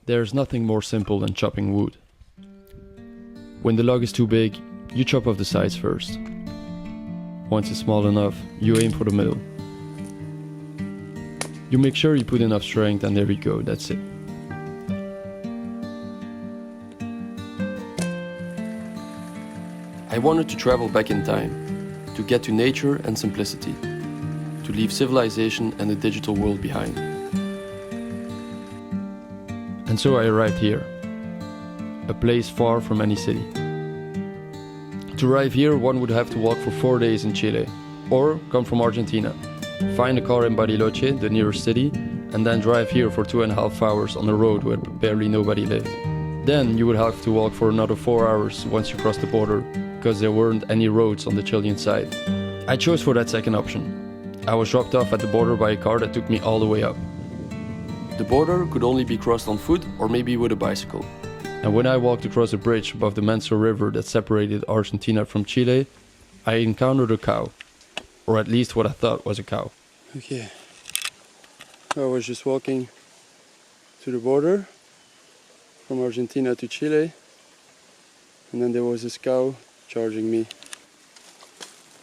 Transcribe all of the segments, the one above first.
There's nothing more simple than chopping wood. When the log is too big, you chop off the sides first. Once it's small enough, you aim for the middle. You make sure you put enough strength, and there you go, that's it. I wanted to travel back in time, to get to nature and simplicity, to leave civilization and the digital world behind. And so I arrived here, a place far from any city. To arrive here, one would have to walk for 4 days in Chile, or come from Argentina, find a car in Bariloche, the nearest city, and then drive here for 2.5 hours on a road where barely nobody lived. Then you would have to walk for another 4 hours once you cross the border, because there weren't any roads on the Chilean side. I chose for that second option. I was dropped off at the border by a car that took me all the way up. The border could only be crossed on foot or maybe with a bicycle. And when I walked across a bridge above the Manso River that separated Argentina from Chile, I encountered a cow. Or at least what I thought was a cow. Okay. I was just walking to the border from Argentina to Chile, and then there was this cow charging me.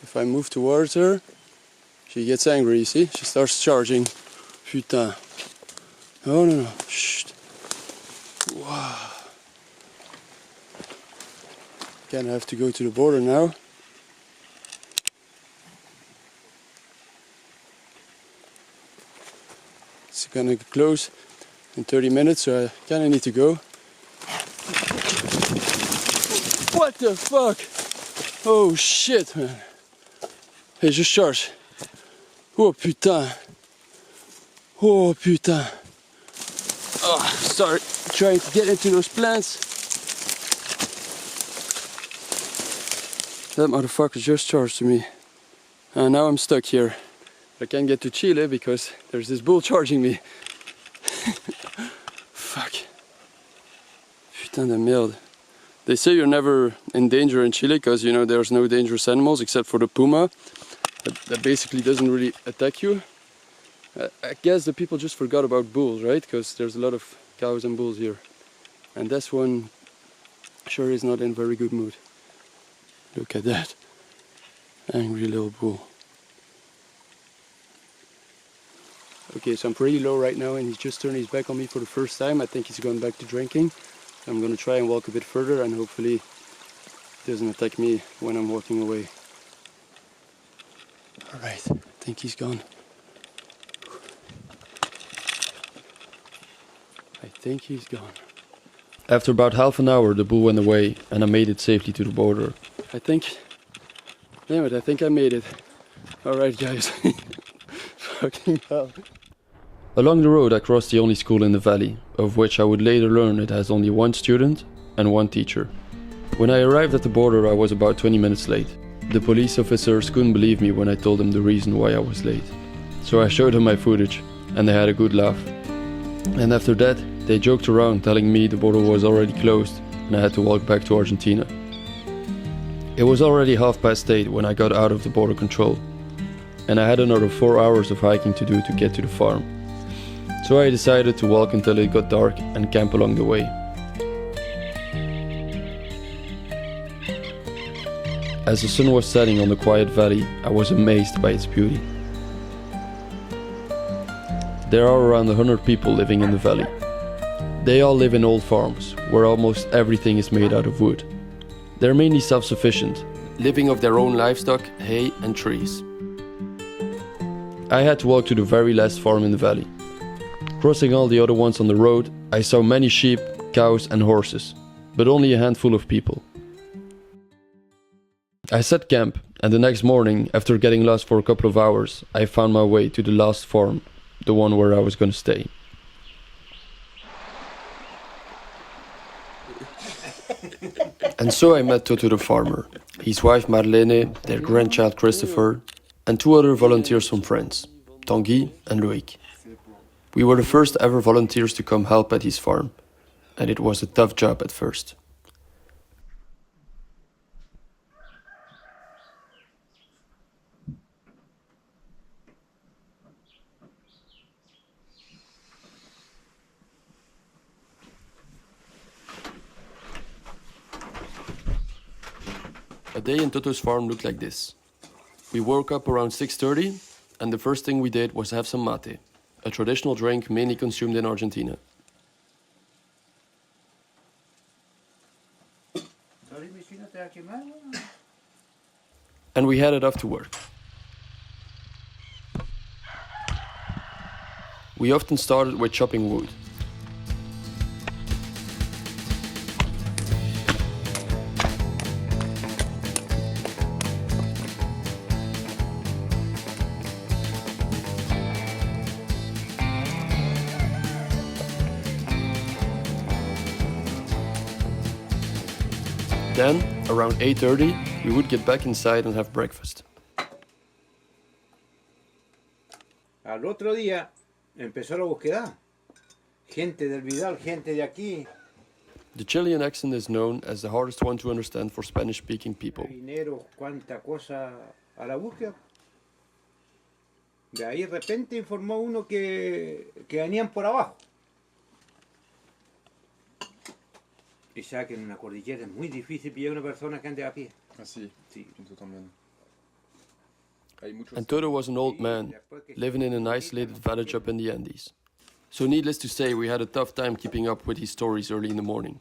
If I move towards her, she gets angry, you see? She starts charging. Putain. No, no, no. Shh. Wow. Again, I have to go to the border now. It's gonna close in 30 minutes, so I kinda need to go. What the fuck? Oh shit, man. Hey, je charge. Oh putain. Oh putain. Oh, sorry. Trying to get into those plants. That motherfucker just charged to me. And now I'm stuck here. I can't get to Chile because there's this bull charging me. Fuck. Putain de merde. They say you're never in danger in Chile because, you know, there's no dangerous animals except for the puma. That basically doesn't really attack you. I guess the people just forgot about bulls, right? Because there's a lot of cows and bulls here. And this one sure is not in very good mood. Look at that. Angry little bull. Okay, so I'm pretty low right now and he's just turned his back on me for the first time. I think he's gone back to drinking. I'm gonna try and walk a bit further and hopefully he doesn't attack me when I'm walking away. Alright, I think he's gone. I think he's gone. After about half an hour the bull went away and I made it safely to the border. I think I made it. Alright guys. Fucking hell. Along the road I crossed the only school in the valley, of which I would later learn it has only one student and one teacher. When I arrived at the border I was about 20 minutes late. The police officers couldn't believe me when I told them the reason why I was late. So I showed them my footage and they had a good laugh. And after that they joked around telling me the border was already closed and I had to walk back to Argentina. It was already 8:30 when I got out of the border control. And I had another 4 hours of hiking to do to get to the farm. So I decided to walk until it got dark and camp along the way. As the sun was setting on the quiet valley, I was amazed by its beauty. There are around 100 people living in the valley. They all live in old farms, where almost everything is made out of wood. They're mainly self-sufficient, living off their own livestock, hay and trees. I had to walk to the very last farm in the valley. Crossing all the other ones on the road, I saw many sheep, cows and horses, but only a handful of people. I set camp, and the next morning, after getting lost for a couple of hours, I found my way to the last farm, the one where I was gonna stay. And so I met Toto the farmer, his wife Marlene, their grandchild Christopher, and 2 other volunteers from France, Tanguy and Loïc. We were the first ever volunteers to come help at his farm, and it was a tough job at first. A day in Toto's farm looked like this. We woke up around 6:30, and the first thing we did was have some mate, a traditional drink mainly consumed in Argentina. And we headed off to work. We often started with chopping wood. Then, around 8:30, we would get back inside and have breakfast. Al otro día empezó la búsqueda. Gente del Vidal, gente de aquí. The Chilean accent is known as the hardest one to understand for Spanish-speaking people. Dinero, cuánta cosa a la búsqueda. De ahí de repente informó uno que venían por abajo. Y sabe que en una cordillera es muy difícil pillar una persona que ande a pie. Ah, sí, sí, pienso también. Hay muchos... And Toto was an old man, living in an isolated village up in the Andes. So needless to say, we had a tough time keeping up with his stories early in the morning.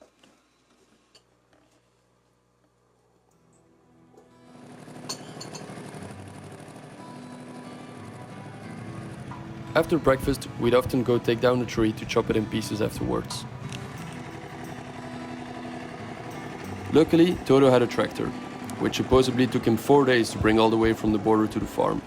After breakfast, we'd often go take down a tree to chop it in pieces afterwards. Luckily, Toto had a tractor, which supposedly took him 4 days to bring all the way from the border to the farm.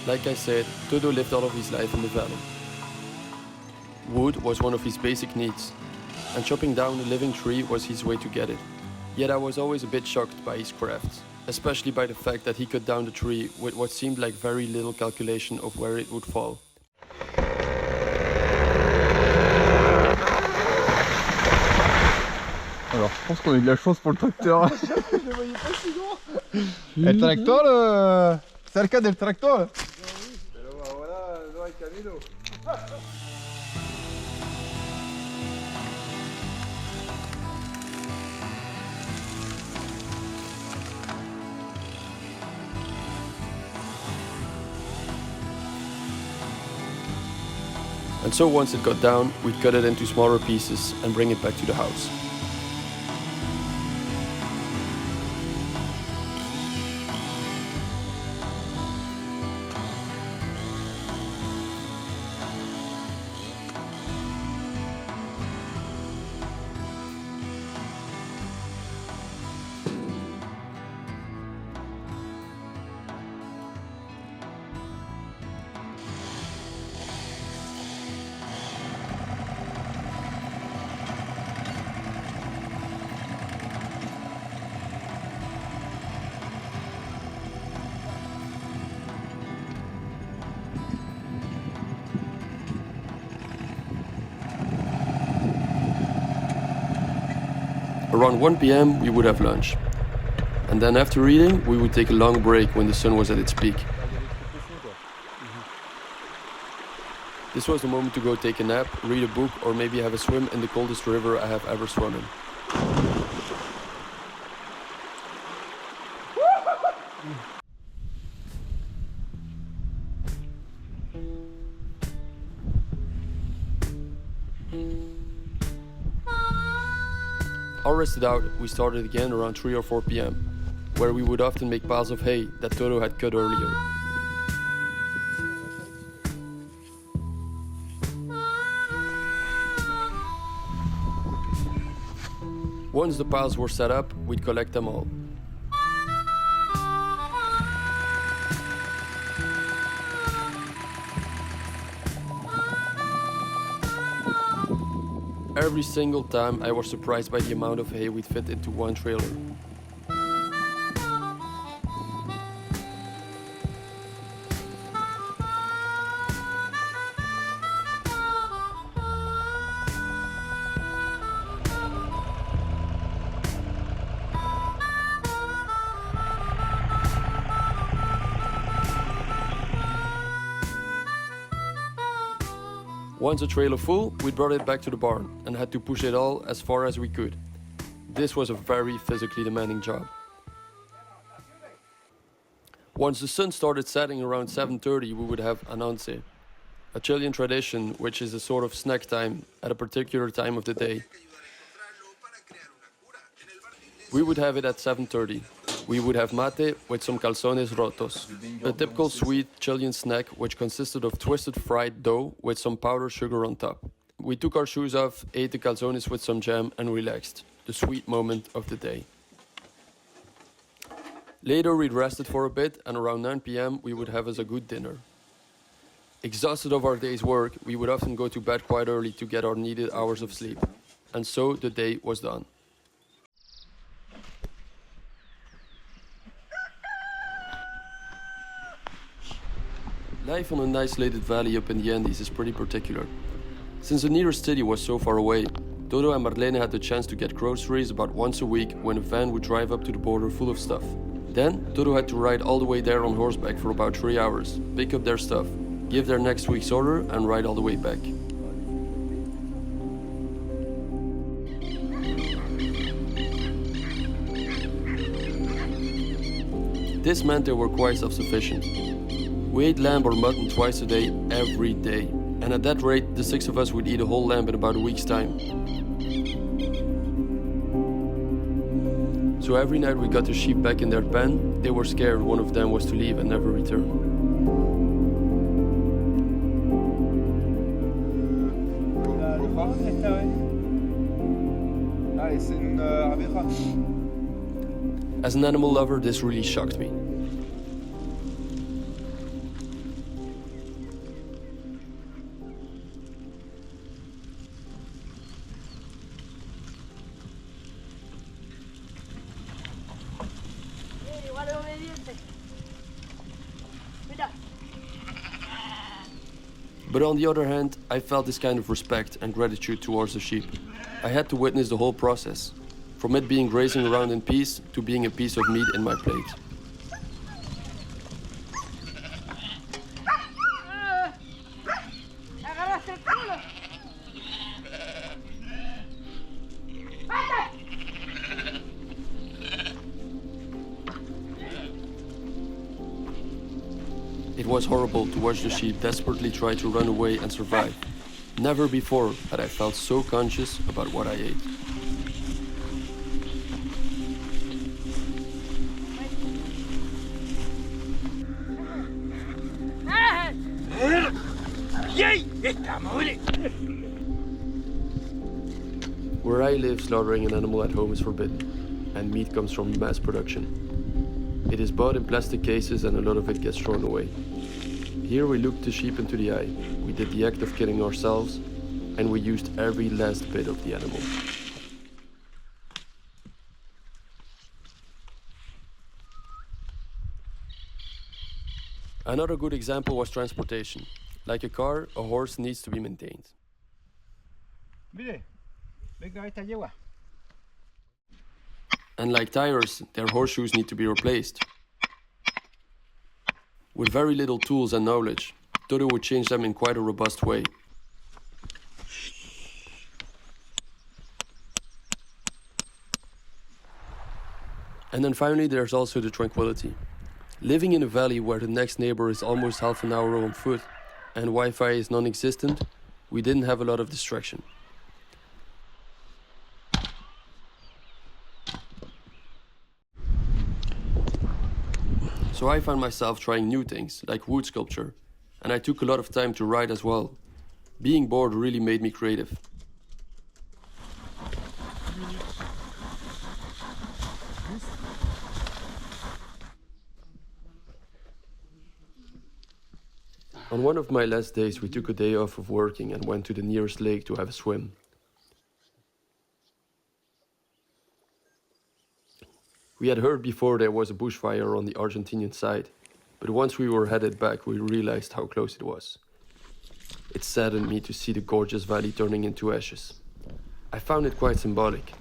Like I said, Toto lived all of his life in the valley. Wood was one of his basic needs, and chopping down a living tree was his way to get it. Yet I was always a bit shocked by his craft, especially by the fact that he cut down the tree with what seemed like very little calculation of where it would fall. Alors, je pense qu'on a eu de la chance pour le tracteur. Je le voyais pas si grand. El tractor, cerca del tractor. Pero ahora no hay camino. And so once it got down, we'd cut it into smaller pieces and bring it back to the house. Around 1 p.m. we would have lunch. And then after eating, we would take a long break when the sun was at its peak. This was the moment to go take a nap, read a book, or maybe have a swim in the coldest river I have ever swum in. All rested out, we started again around 3 or 4 p.m., where we would often make piles of hay that Toto had cut earlier. Once the piles were set up, we'd collect them all. Every single time I was surprised by the amount of hay we'd fit into one trailer. Once the trailer full, we brought it back to the barn and had to push it all as far as we could. This was a very physically demanding job. Once the sun started setting around 7:30, we would have anonce, a Chilean tradition which is a sort of snack time at a particular time of the day. We would have it at 7:30. We would have mate with some calzones rotos, a typical sweet Chilean snack which consisted of twisted fried dough with some powdered sugar on top. We took our shoes off, ate the calzones with some jam and relaxed, the sweet moment of the day. Later we rested for a bit and around 9 p.m. we would have us a good dinner. Exhausted of our day's work, we would often go to bed quite early to get our needed hours of sleep. And so the day was done. Life on an isolated valley up in the Andes is pretty particular. Since the nearest city was so far away, Dodo and Marlene had the chance to get groceries about once a week when a van would drive up to the border full of stuff. Then, Dodo had to ride all the way there on horseback for about 3 hours, pick up their stuff, give their next week's order and ride all the way back. This meant they were quite self-sufficient. We ate lamb or mutton twice a day, every day. And at that rate, the 6 of us would eat a whole lamb in about a week's time. So every night we got the sheep back in their pen, they were scared one of them was to leave and never return. ¿Dónde está, Ah, es en abeja. As an animal lover, this really shocked me. But on the other hand, I felt this kind of respect and gratitude towards the sheep. I had to witness the whole process, from it being grazing around in peace to being a piece of meat in my plate. It was horrible to watch the sheep desperately try to run away and survive. Never before had I felt so conscious about what I ate. Where I live, slaughtering an animal at home is forbidden, and meat comes from mass production. It is bought in plastic cases and a lot of it gets thrown away. Here we looked the sheep into the eye, we did the act of killing ourselves, and we used every last bit of the animal. Another good example was transportation. Like a car, a horse needs to be maintained. Mire, venga esta yegua. And like tires, their horseshoes need to be replaced. With very little tools and knowledge, Dodo would change them in quite a robust way. And then finally there's also the tranquility. Living in a valley where the next neighbor is almost half an hour on foot and Wi-Fi is non-existent, we didn't have a lot of distraction. So I found myself trying new things, like wood sculpture, and I took a lot of time to write as well. Being bored really made me creative. On one of my last days, we took a day off of working and went to the nearest lake to have a swim. We had heard before there was a bushfire on the Argentinian side, but once we were headed back, we realized how close it was. It saddened me to see the gorgeous valley turning into ashes. I found it quite symbolic.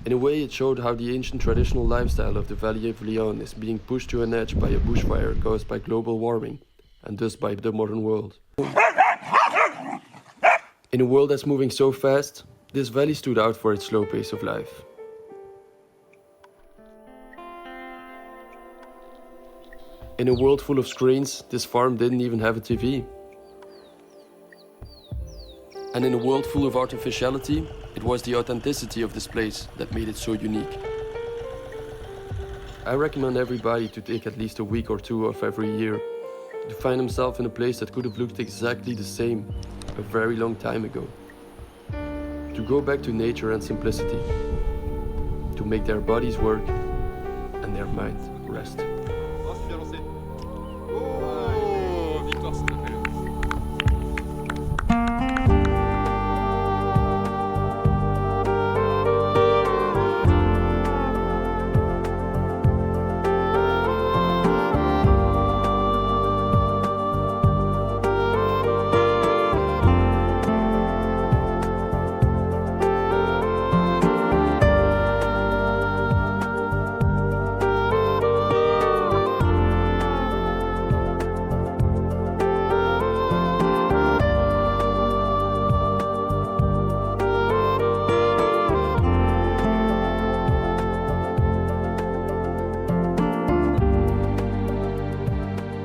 In a way, it showed how the ancient traditional lifestyle of the Valley of Leon is being pushed to an edge by a bushfire caused by global warming, and thus by the modern world. In a world that's moving so fast, this valley stood out for its slow pace of life. In a world full of screens, this farm didn't even have a TV. And in a world full of artificiality, it was the authenticity of this place that made it so unique. I recommend everybody to take at least a week or two off every year to find himself in a place that could have looked exactly the same a very long time ago. To go back to nature and simplicity, to make their bodies work and their mind.